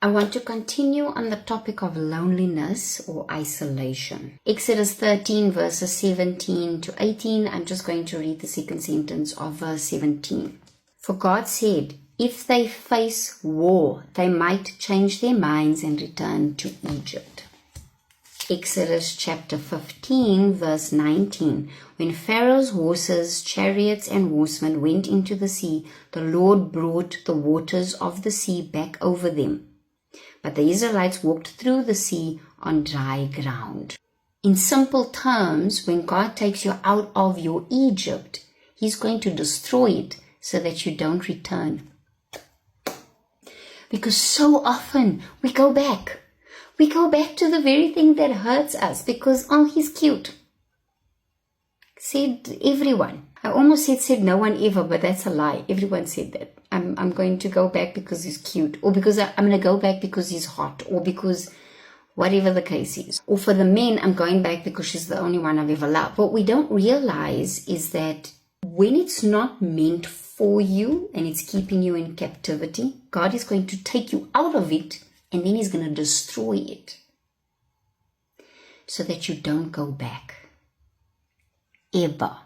I want to continue on the topic of loneliness or isolation. Exodus 13 verses 17 to 18. I'm just going to read the second sentence of verse 17. For God said, if they face war, they might change their minds and return to Egypt. Exodus chapter 15 verse 19. When Pharaoh's horses, chariots and horsemen went into the sea, the Lord brought the waters of the sea back over them. But the Israelites walked through the sea on dry ground. In simple terms, when God takes you out of your Egypt, He's going to destroy it so that you don't return. Because so often we go back. We go back to the very thing that hurts us because, oh, he's cute. Said everyone. I almost said no one ever, but that's a lie. Everyone said that. I'm going to go back because he's cute, or because I'm going to go back because he's hot, or because whatever the case is. Or for the men, I'm going back because she's the only one I've ever loved. What we don't realize is that when it's not meant for you and it's keeping you in captivity, God is going to take you out of it and then He's going to destroy it so that you don't go back. Ever.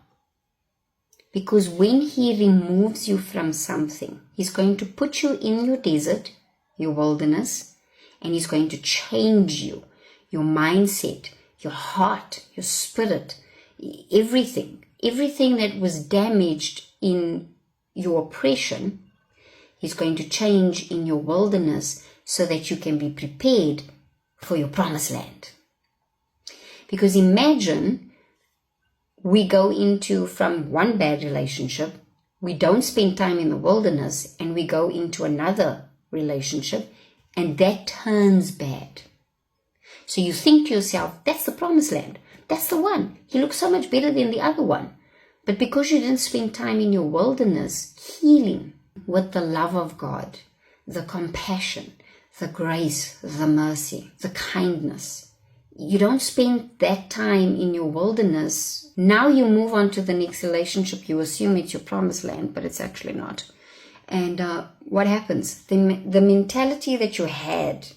Because when He removes you from something, He's going to put you in your desert, your wilderness, and He's going to change you, your mindset, your heart, your spirit, everything that was damaged in your oppression, He's going to change in your wilderness so that you can be prepared for your promised land. Because imagine we go into from one bad relationship, we don't spend time in the wilderness, and we go into another relationship, and that turns bad. So you think to yourself, that's the promised land. That's the one. He looks so much better than the other one. But because you didn't spend time in your wilderness healing with the love of God, the compassion, the grace, the mercy, the kindness, you don't spend that time in your wilderness. Now you move on to the next relationship. You assume it's your promised land, but it's actually not. And what happens? The mentality that you had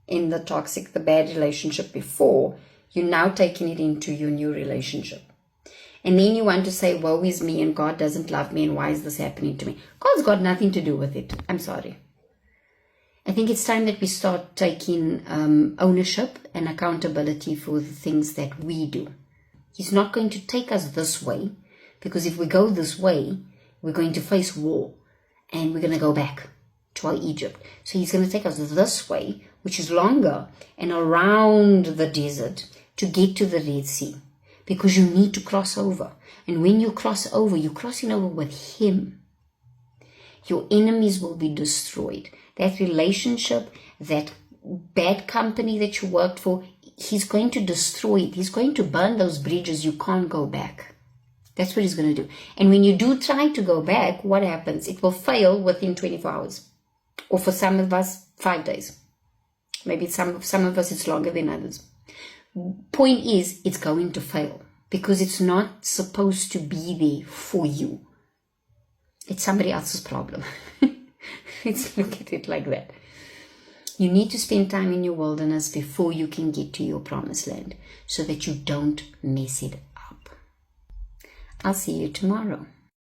in the toxic, the bad relationship before, you're now taking it into your new relationship. And then you want to say, woe is me and God doesn't love me and why is this happening to me? God's got nothing to do with it. I'm sorry. I think it's time that we start taking ownership and accountability for the things that we do. He's not going to take us this way, because if we go this way, we're going to face war and we're going to go back to our Egypt. So He's going to take us this way, which is longer, and around the desert to get to the Red Sea, because you need to cross over. And when you cross over, you're crossing over with Him. Your enemies will be destroyed. That relationship, that bad company that you worked for, He's going to destroy it. He's going to burn those bridges. You can't go back. That's what He's going to do. And when you do try to go back, what happens? It will fail within 24 hours. Or for some of us, 5 days. Maybe some of us, it's longer than others. Point is, it's going to fail. Because it's not supposed to be there for you. It's somebody else's problem. Let's look at it like that. You need to spend time in your wilderness before you can get to your promised land, so that you don't mess it up. I'll see you tomorrow.